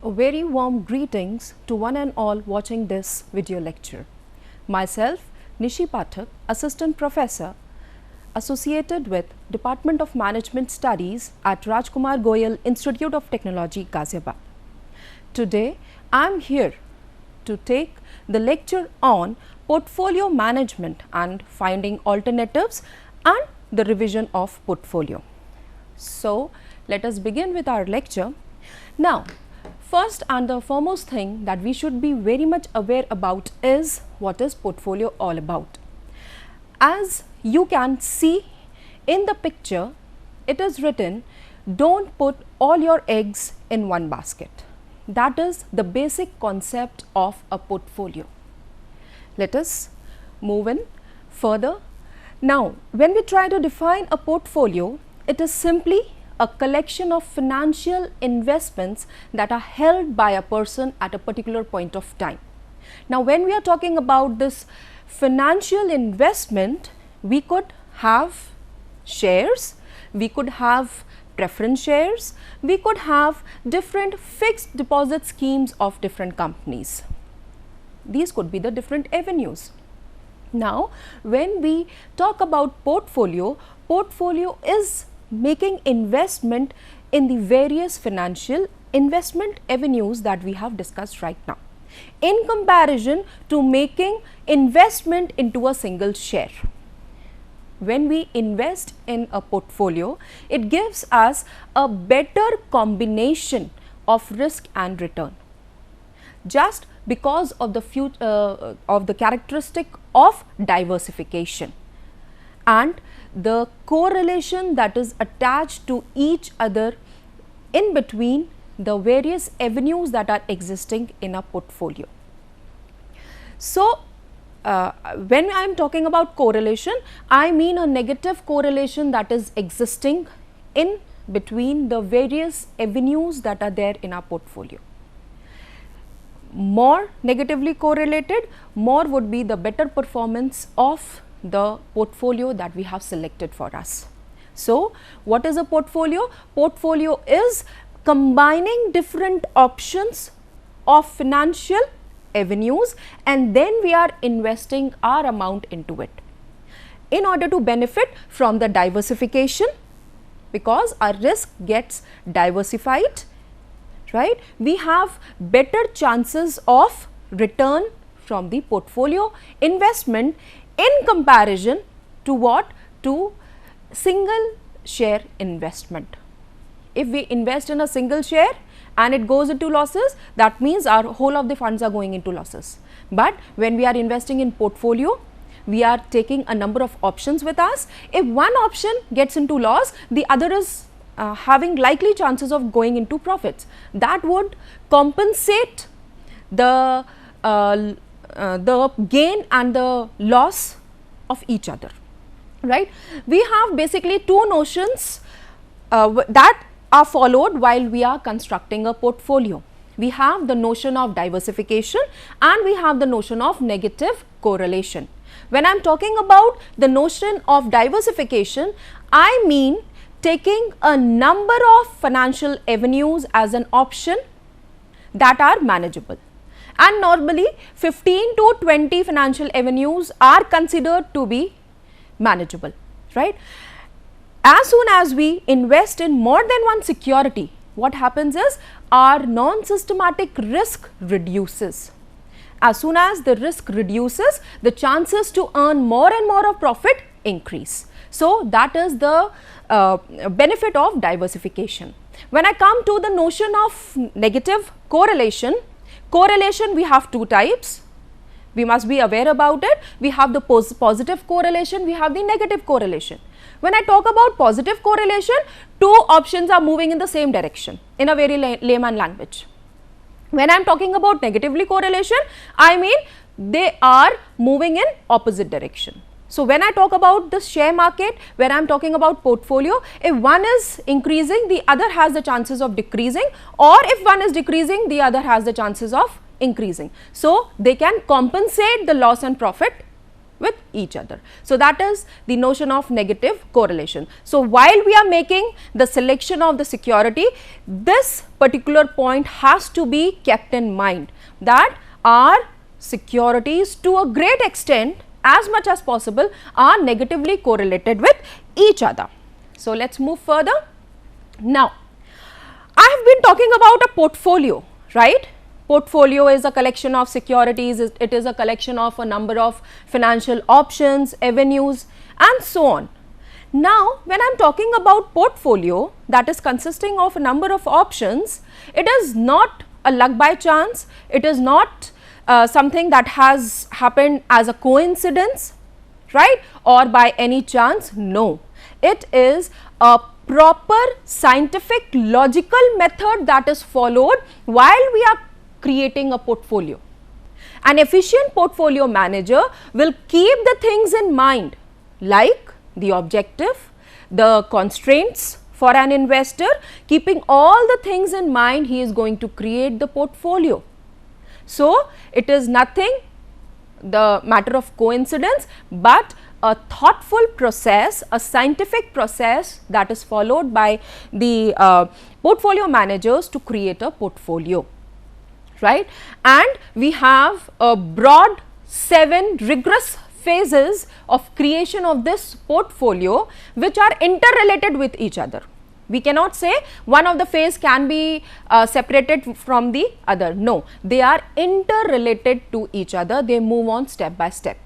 A very warm greetings to one and all watching this video lecture. Myself, Nishi Pathak, Assistant Professor, associated with Department of Management Studies at Rajkumar Goyal Institute of Technology, Ghaziabad. Today, I am here to take the lecture on portfolio management and finding alternatives and the revision of portfolio. So, let us begin with our lecture. Now, first and the foremost thing that we should be very much aware about is what is portfolio all about. As you can see in the picture, it is written, don't put all your eggs in one basket. That is the basic concept of a portfolio. Let us move in further. Now, when we try to define a portfolio, it is simply a collection of financial investments that are held by a person at a particular point of time. Now, when we are talking about this financial investment, we could have shares, we could have preference shares, we could have different fixed deposit schemes of different companies. These could be the different avenues. Now, when we talk about portfolio, portfolio is making investment in the various financial investment avenues that we have discussed right now, in comparison to making investment into a single share. When we invest in a portfolio, it gives us a better combination of risk and return, just because of the characteristic of diversification and the correlation that is attached to each other in between the various avenues that are existing in a portfolio. So, when I am talking about correlation, I mean a negative correlation that is existing in between the various avenues that are there in our portfolio. More negatively correlated, more would be the better performance of the portfolio that we have selected for us. So, what is a portfolio? Portfolio is combining different options of financial avenues and then we are investing our amount into it in order to benefit from the diversification, because our risk gets diversified, right? We have better chances of return from the portfolio investment in comparison to what? To single share investment. If we invest in a single share and it goes into losses, that means our whole of the funds are going into losses. But when we are investing in portfolio, we are taking a number of options with us. If one option gets into loss, the other is having likely chances of going into profits. That would compensate the gain and the loss of each other, right? We have basically two notions that are followed while we are constructing a portfolio. We have the notion of diversification and we have the notion of negative correlation. When I am talking about the notion of diversification, I mean taking a number of financial avenues as an option that are manageable. And normally 15 to 20 financial avenues are considered to be manageable, right? As soon as we invest in more than one security, what happens is our non-systematic risk reduces. As soon as the risk reduces, the chances to earn more and more of profit increase. So, that is the benefit of diversification. When I come to the notion of negative correlation, we have two types. We must be aware about it. We have the positive correlation, we have the negative correlation. When I talk about positive correlation, two options are moving in the same direction in a very layman language. When I am talking about negatively correlation, I mean they are moving in opposite direction. So, when I talk about the share market, when I am talking about portfolio, if one is increasing, the other has the chances of decreasing, or if one is decreasing, the other has the chances of increasing. So, they can compensate the loss and profit with each other. So, that is the notion of negative correlation. So, while we are making the selection of the security, this particular point has to be kept in mind, that our securities to a great extent, as much as possible, are negatively correlated with each other. So, let us move further. Now, I have been talking about a portfolio, right? Portfolio is a collection of securities, it is a collection of a number of financial options, avenues and so on. Now, when I am talking about portfolio that is consisting of a number of options, it is not a luck by chance, it is not something that has happened as a coincidence, right, or by any chance. No, it is a proper scientific logical method that is followed while we are creating a portfolio. An efficient portfolio manager will keep the things in mind, like the objective, the constraints for an investor. Keeping all the things in mind, he is going to create the portfolio. So, it is nothing the matter of coincidence, but a thoughtful process, a scientific process that is followed by the portfolio managers to create a portfolio, right. And we have a broad 7 rigorous phases of creation of this portfolio, which are interrelated with each other. We cannot say one of the phase can be separated from the other. No, they are interrelated to each other. They move on step by step.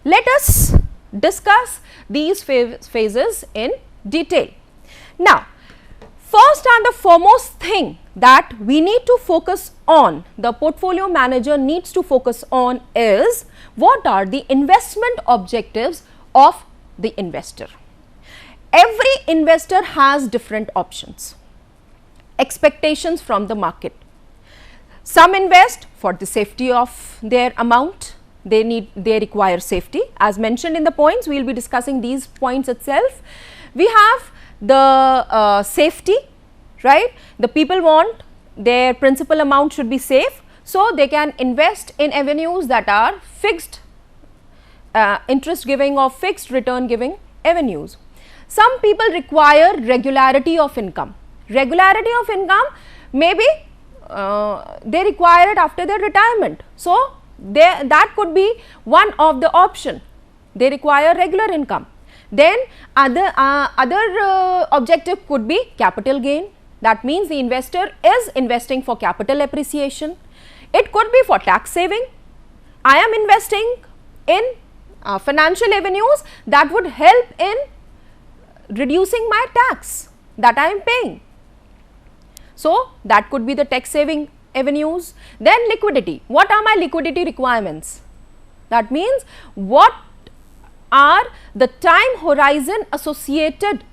Let us discuss these phases in detail. Now, first and the foremost thing that we need to focus on, the portfolio manager needs to focus on, is what are the investment objectives of the investor. Every investor has different options, expectations from the market. Some invest for the safety of their amount, they require safety. As mentioned in the points, we will be discussing these points itself. We have the safety, right. The people want their principal amount should be safe, so they can invest in avenues that are fixed interest giving or fixed return giving avenues. Some people require regularity of income. Regularity of income, maybe they require it after their retirement. So, that could be one of the option. They require regular income. Then other objective could be capital gain. That means the investor is investing for capital appreciation. It could be for tax saving. I am investing in financial avenues that would help in reducing my tax that I am paying. So, that could be the tax saving avenues. Then liquidity. What are my liquidity requirements? That means what are the time horizon associated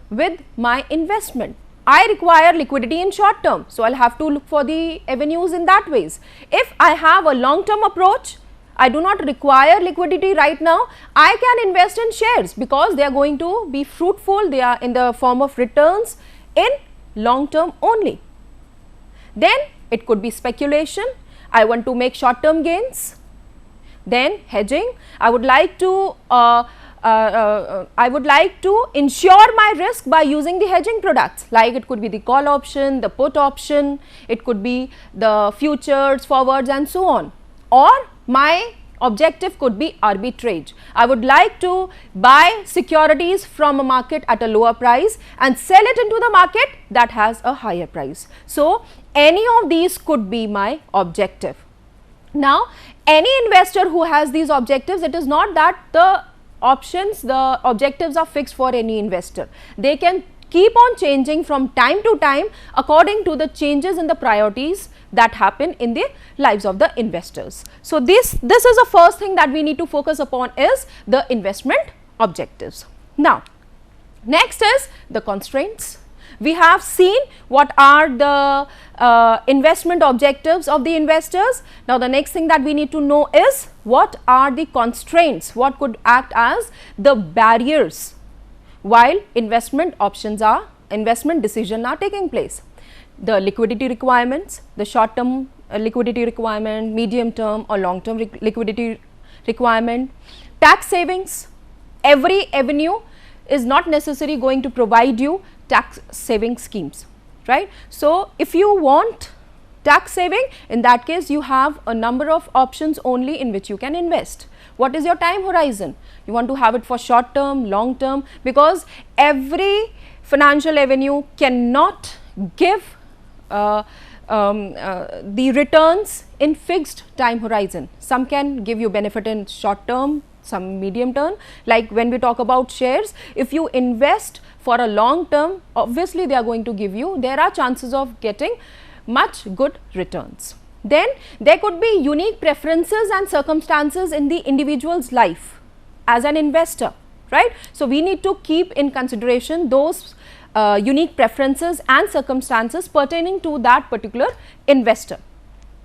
with my investment. I require liquidity in short term, so I will have to look for the avenues in that ways. If I have a long term approach, I do not require liquidity right now, I can invest in shares because they are going to be fruitful, they are in the form of returns in long term only. Then it could be speculation, I want to make short term gains. Then hedging, I would like to insure my risk by using the hedging products, like it could be the call option, the put option, it could be the futures, forwards and so on. Or my objective could be arbitrage. I would like to buy securities from a market at a lower price and sell it into the market that has a higher price. So, any of these could be my objective. Now, any investor who has these objectives, it is not that the objectives are fixed for any investor. They can keep on changing from time to time according to the changes in the priorities that happen in the lives of the investors. So, this is the first thing that we need to focus upon, is the investment objectives. Now, next is the constraints. We have seen what are the investment objectives of the investors. Now, the next thing that we need to know is what are the constraints, what could act as the barriers while investment decisions are taking place. The liquidity requirements, the short term liquidity requirement, medium term or long term liquidity requirement. Tax savings, every avenue is not necessarily going to provide you tax saving schemes, right. So, if you want tax saving, in that case you have a number of options only in which you can invest. What is your time horizon? You want to have it for short term, long term, because every financial avenue cannot give the returns in fixed time horizon. Some can give you benefit in short term, some medium term. Like when we talk about shares, if you invest for a long term, obviously they are going to give you, there are chances of getting much good returns. Then there could be unique preferences and circumstances in the individual's life as an investor, right. So, we need to keep in consideration those unique preferences and circumstances pertaining to that particular investor.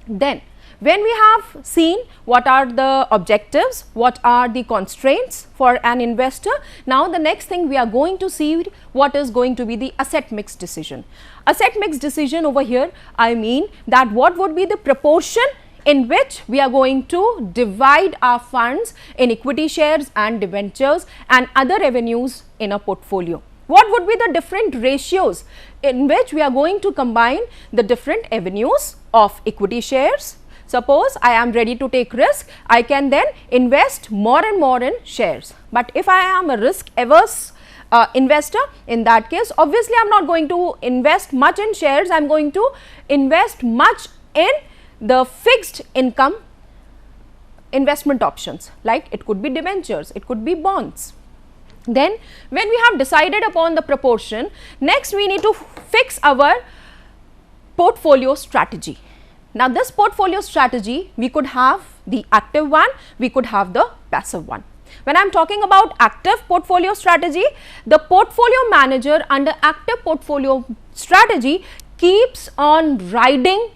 Then when we have seen what are the objectives, what are the constraints for an investor, now the next thing we are going to see what is going to be the asset mix decision. Asset mix decision over here, I mean that what would be the proportion in which we are going to divide our funds in equity shares and debentures and other revenues in a portfolio. What would be the different ratios in which we are going to combine the different avenues of equity shares. Suppose I am ready to take risk, I can then invest more and more in shares. But if I am a risk averse investor, in that case obviously I am not going to invest much in shares, I am going to invest much in the fixed income investment options, like it could be debentures, it could be bonds. Then when we have decided upon the proportion, next we need to fix our portfolio strategy. Now, this portfolio strategy, we could have the active one, we could have the passive one. When I am talking about active portfolio strategy, the portfolio manager under active portfolio strategy keeps on riding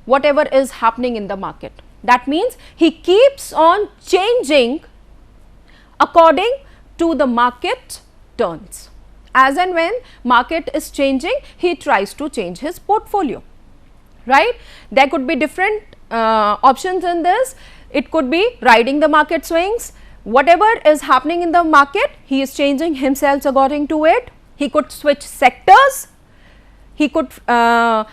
whatever is happening in the market. That means he keeps on changing according to the market turns. As and when market is changing, he tries to change his portfolio. Right? There could be different options in this. It could be riding the market swings. Whatever is happening in the market, he is changing himself according to it. He could switch sectors. He could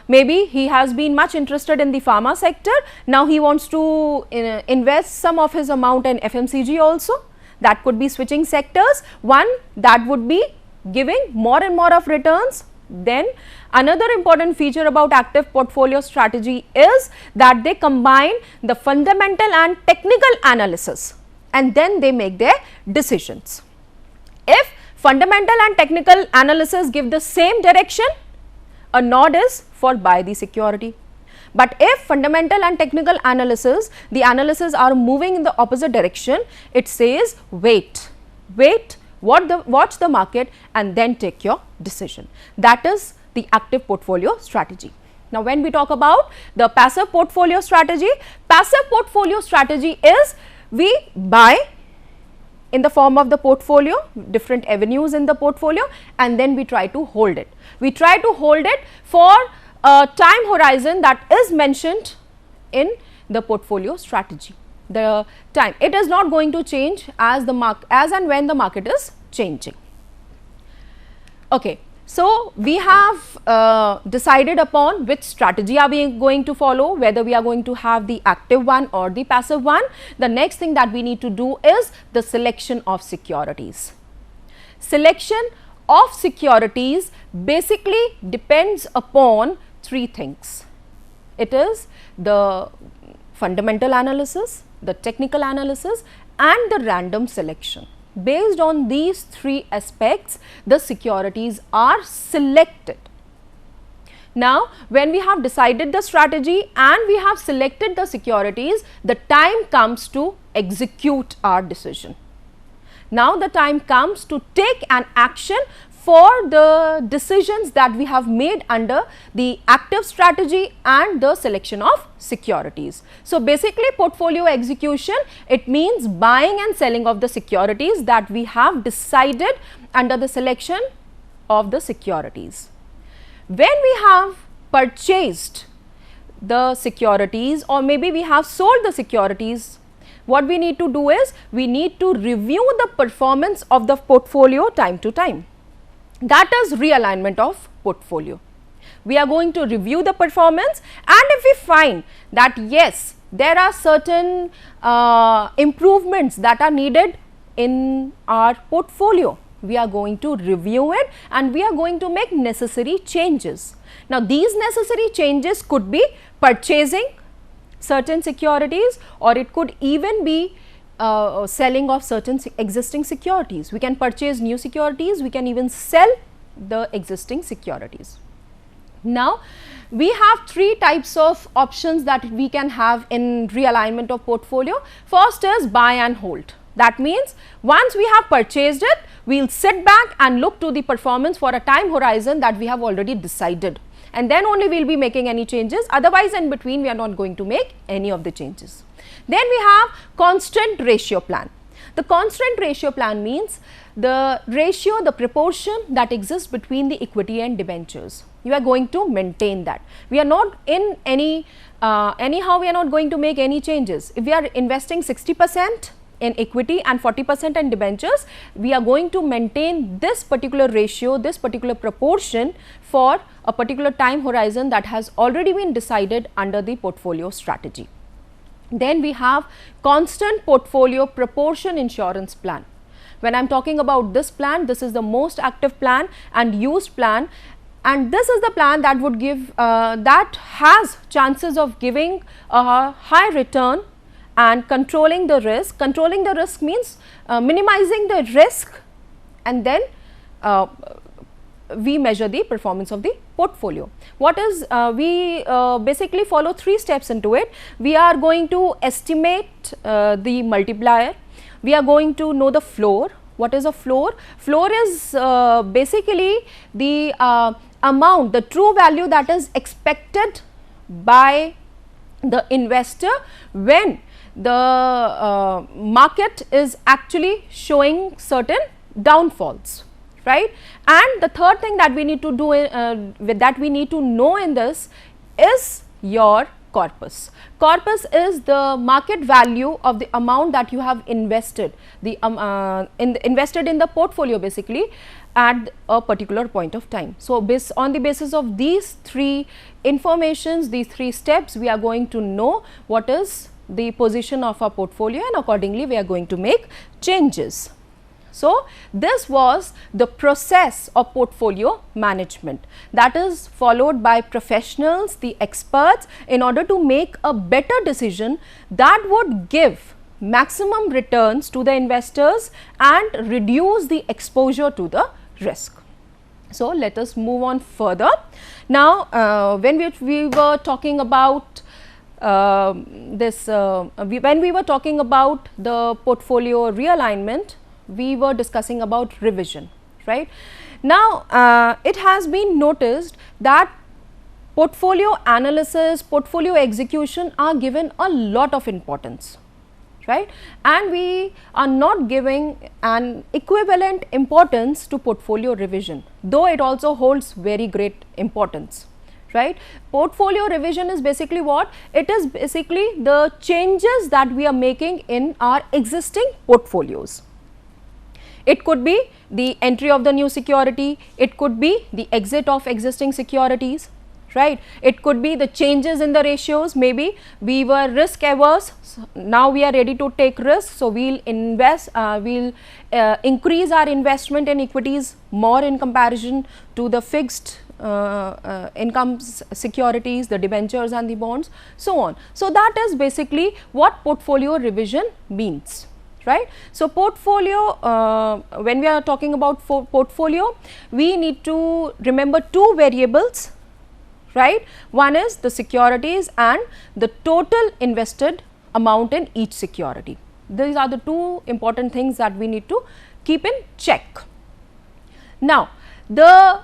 maybe he has been much interested in the pharma sector. Now he wants to invest some of his amount in FMCG also. That could be switching sectors. One that would be giving more and more of returns. Then another important feature about active portfolio strategy is that they combine the fundamental and technical analysis and then they make their decisions. If fundamental and technical analysis give the same direction, a nod is for buy the security. But if fundamental and technical analysis, the analysis are moving in the opposite direction, it says wait, watch the market and then take your decision. That is the active portfolio strategy. Now, when we talk about the passive portfolio strategy is we buy in the form of the portfolio, different avenues in the portfolio, and then we try to hold it. We try to hold it for a time horizon that is mentioned in the portfolio strategy. The time, it is not going to change as and when the market is changing. Okay. So, we have decided upon which strategy are we going to follow, whether we are going to have the active one or the passive one. The next thing that we need to do is the selection of securities. Selection of securities basically depends upon three things. It is the fundamental analysis, the technical analysis and the random selection. Based on these three aspects, the securities are selected. Now, when we have decided the strategy and we have selected the securities, the time comes to execute our decision. Now, the time comes to take an action for the decisions that we have made under the active strategy and the selection of securities. So, basically portfolio execution, it means buying and selling of the securities that we have decided under the selection of the securities. When we have purchased the securities or maybe we have sold the securities, what we need to do is we need to review the performance of the portfolio time to time. That is realignment of portfolio. We are going to review the performance, and if we find that yes, there are certain improvements that are needed in our portfolio, we are going to review it and we are going to make necessary changes. Now, these necessary changes could be purchasing certain securities, or it could even be selling of certain existing securities. We can purchase new securities, we can even sell the existing securities. Now, we have three types of options that we can have in realignment of portfolio. First is buy and hold. That means once we have purchased it, we will sit back and look to the performance for a time horizon that we have already decided, and then only we will be making any changes. Otherwise, in between we are not going to make any of the changes. Then we have constraint ratio plan. The constraint ratio plan means the ratio, the proportion that exists between the equity and debentures. You are going to maintain that. We are not in any, anyhow we are not going to make any changes. If we are investing 60% in equity and 40% in debentures, we are going to maintain this particular ratio, this particular proportion for a particular time horizon that has already been decided under the portfolio strategy. Then we have constant portfolio proportion insurance plan. When I am talking about this plan, this is the most active plan and used plan, and this is the plan that would give that has chances of giving a high return and controlling the risk. Controlling the risk means minimizing the risk, and then we measure the performance of the portfolio. What is we basically follow three steps into it. We are going to estimate the multiplier. We are going to know the floor. What is a floor? Floor is basically the amount, the true value that is expected by the investor when the market is actually showing certain downfalls, right? And the third thing that we need to do that we need to know in this is your corpus. Corpus is the market value of the amount that you have invested, the invested in the portfolio basically at a particular point of time. So, on the basis of these three informations, these three steps, we are going to know what is the position of our portfolio, and accordingly we are going to make changes. So, this was the process of portfolio management that is followed by professionals, the experts, in order to make a better decision that would give maximum returns to the investors and reduce the exposure to the risk. So, let us move on further. Now, when we were talking about when we were talking about the portfolio realignment, we were discussing about revision, right? Now, it has been noticed that portfolio analysis, portfolio execution are given a lot of importance, right? And we are not giving an equivalent importance to portfolio revision, though it also holds very great importance, right? Portfolio revision is basically what? It is basically the changes that we are making in our existing portfolios. It could be the entry of the new security, it could be the exit of existing securities, right? It could be the changes in the ratios. Maybe we were risk averse, now we are ready to take risks, so we will invest, we will increase our investment in equities more in comparison to the fixed income securities, the debentures and the bonds, so on. So, that is basically what portfolio revision means, right? So, portfolio, when we are talking about portfolio, we need to remember two variables, right? One is the securities and the total invested amount in each security. These are the two important things that we need to keep in check. Now, the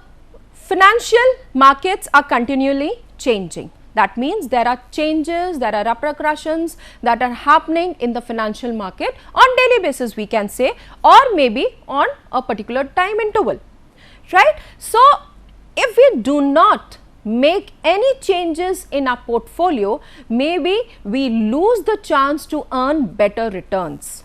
financial markets are continually changing. That means there are changes, there are repercussions that are happening in the financial market on daily basis, we can say, or maybe on a particular time interval, right? So, if we do not make any changes in our portfolio, maybe we lose the chance to earn better returns,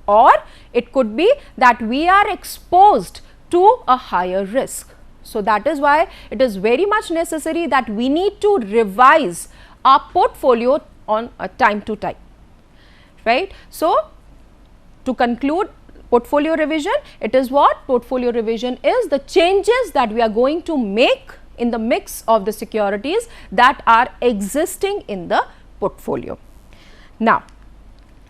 or it could be that we are exposed to a higher risk. So, that is why it is very much necessary that we need to revise our portfolio on a time to time, right. So, to conclude portfolio revision, it is what? Portfolio revision is the changes that we are going to make in the mix of the securities that are existing in the portfolio. Now,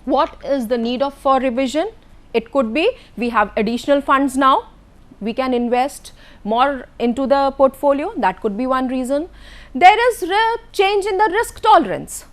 what is the need of for revision? It could be we have additional funds now, we can invest more into the portfolio, that could be one reason. There is change in the risk tolerance,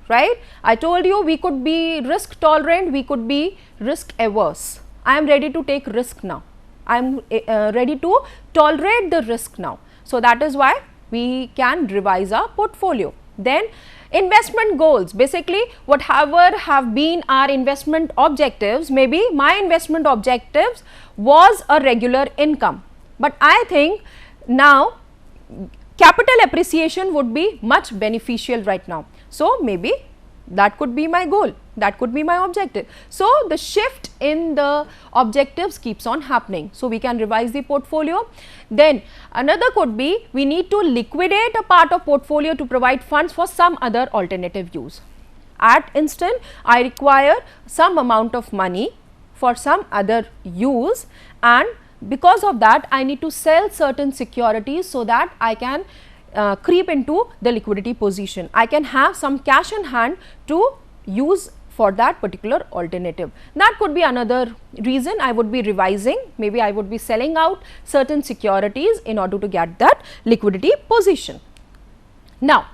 right. I told you we could be risk tolerant, we could be risk averse. I am ready to take risk now, I am ready to tolerate the risk now. So, that is why we can revise our portfolio. Then investment goals, basically whatever have been our investment objectives, maybe my investment objectives was a regular income, but I think now capital appreciation would be much beneficial right now. So, maybe that could be my goal, that could be my objective. So, the shift in the objectives keeps on happening. So, we can revise the portfolio. Then another could be we need to liquidate a part of portfolio to provide funds for some other alternative use. At instant, I require some amount of money for some other use, and because of that I need to sell certain securities so that I can creep into the liquidity position. I can have some cash in hand to use for that particular alternative. That could be another reason I would be revising, maybe I would be selling out certain securities in order to get that liquidity position. Now,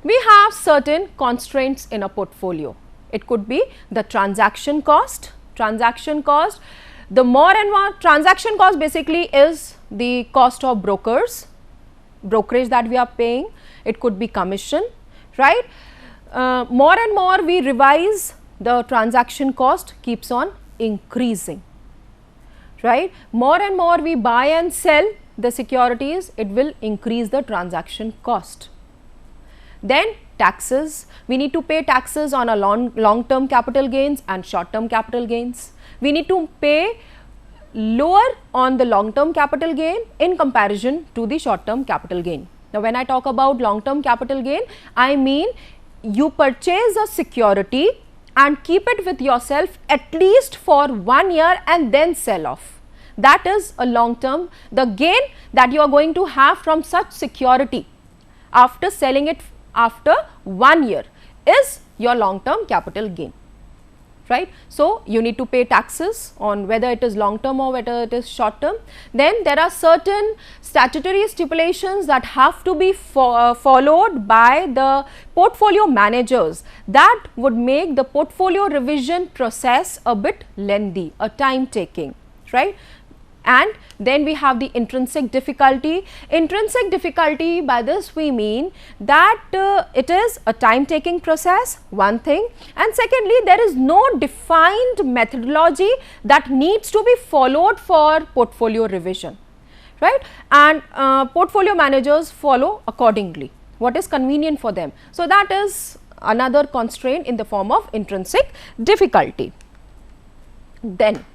we have certain constraints in a portfolio. It could be the transaction cost. Transaction cost, the more and more transaction cost basically is the cost of brokerage that we are paying. It could be commission, right. More and more we revise, the transaction cost keeps on increasing, right. More and more we buy and sell the securities, it will increase the transaction cost. Then taxes, we need to pay taxes on a long term capital gains and short term capital gains. We need to pay lower on the long term capital gain in comparison to the short term capital gain. Now, when I talk about long term capital gain, I mean you purchase a security and keep it with yourself at least for 1 year and then sell off. That is a long term, the gain that you are going to have from such security after selling it after 1 year is your long term capital gain, right. So, you need to pay taxes on whether it is long term or whether it is short term. Then there are certain statutory stipulations that have to be followed by the portfolio managers that would make the portfolio revision process a bit lengthy, a time taking, right. And then we have the intrinsic difficulty. Intrinsic difficulty, by this we mean that it is a time taking process, one thing, and secondly there is no defined methodology that needs to be followed for portfolio revision, right, and portfolio managers follow accordingly what is convenient for them. So, that is another constraint in the form of intrinsic difficulty. Then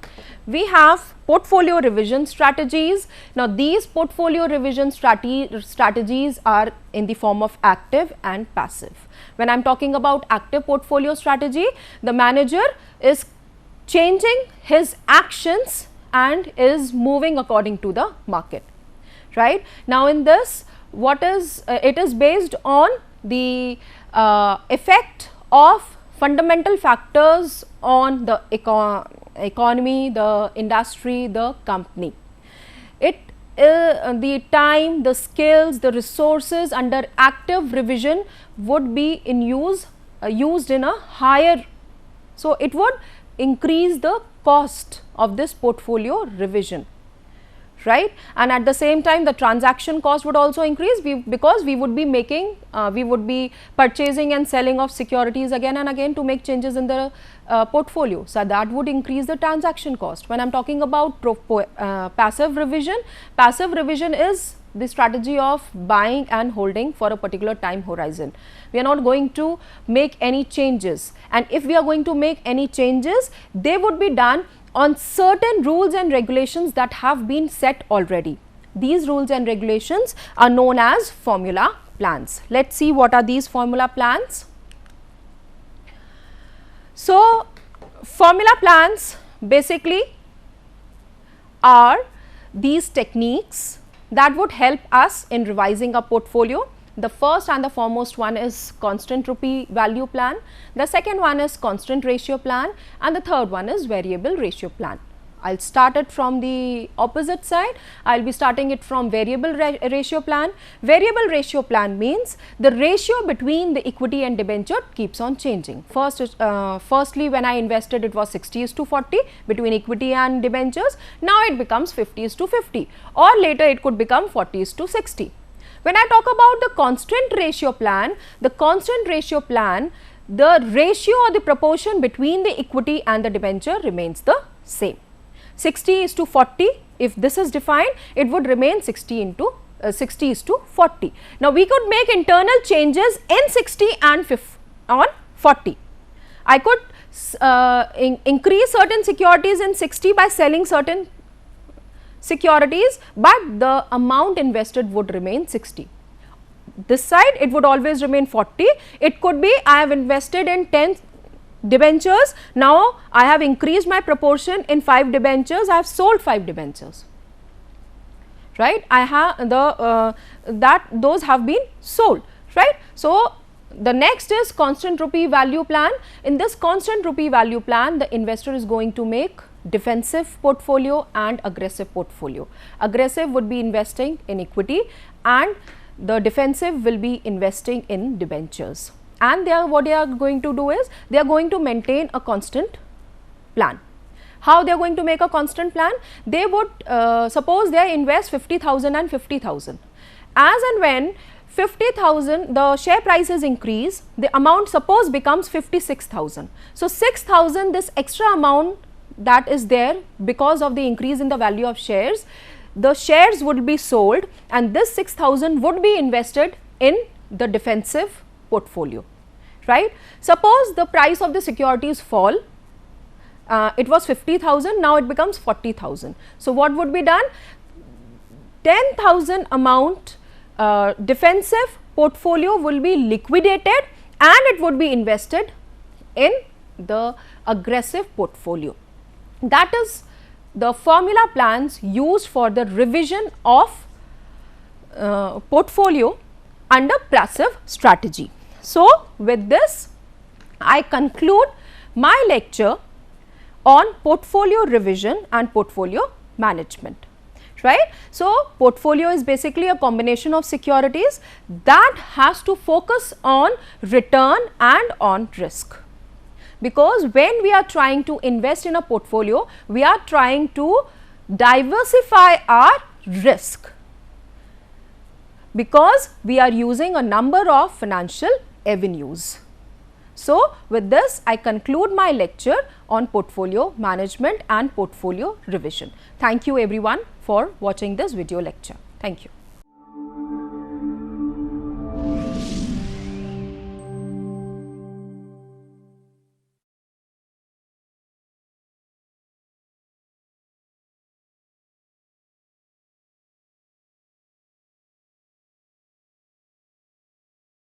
we have portfolio revision strategies. Now, these portfolio revision strategies are in the form of active and passive. When I am talking about active portfolio strategy, the manager is changing his actions and is moving according to the market, right. Now, in this what is it is based on the effect of fundamental factors on the economy, the industry, the company. It the time, the skills, the resources under active revision would be in used in a higher. So, it would increase the cost of this portfolio revision, right, and at the same time the transaction cost would also increase because we would be making we would be purchasing and selling of securities again and again to make changes in the portfolio. So, that would increase the transaction cost. When I am talking about passive revision is the strategy of buying and holding for a particular time horizon. We are not going to make any changes, and if we are going to make any changes, they would be done on certain rules and regulations that have been set already. These rules and regulations are known as formula plans. Let's see what are these formula plans. So, formula plans basically are these techniques that would help us in revising a portfolio. The first and the foremost one is constant rupee value plan, the second one is constant ratio plan, and the third one is variable ratio plan. I will start it from the opposite side. I will be starting it from variable ratio plan. Variable ratio plan means the ratio between the equity and debenture keeps on changing. Firstly, when I invested, it was 60:40 between equity and debentures. Now it becomes 50:50, or later it could become 40:60. When I talk about the constant ratio plan, the ratio or the proportion between the equity and the debenture remains the same. 60:40, if this is defined, it would remain 60:40. Now, we could make internal changes in 60 and 40. I could increase certain securities in 60 by selling certain securities, but the amount invested would remain 60. This side it would always remain 40. It could be I have invested in 10 debentures, now I have increased my proportion in 5 debentures, I have sold 5 debentures, right. I have those have been sold, right. So, the next is constant rupee value plan. In this constant rupee value plan, the investor is going to make defensive portfolio and aggressive portfolio. Aggressive would be investing in equity, and the defensive will be investing in debentures. And what they are going to do is, they are going to maintain a constant plan. How they are going to make a constant plan? They would suppose they invest 50,000 and 50,000. As and when 50,000, the share prices increase, the amount suppose becomes 56,000. So, 6,000, this extra amount that is there because of the increase in the value of shares, the shares would be sold, and this 6,000 would be invested in the defensive portfolio, right. Suppose the price of the securities fall, it was 50,000, now it becomes 40,000. So, what would be done? 10,000 amount defensive portfolio will be liquidated, and it would be invested in the aggressive portfolio. That is the formula plans used for the revision of portfolio under passive strategy. So, with this I conclude my lecture on portfolio revision and portfolio management, right. So, portfolio is basically a combination of securities that has to focus on return and on risk, because when we are trying to invest in a portfolio, we are trying to diversify our risk, because we are using a number of financial avenues. So, with this I conclude my lecture on portfolio management and portfolio revision. Thank you everyone for watching this video lecture. Thank you.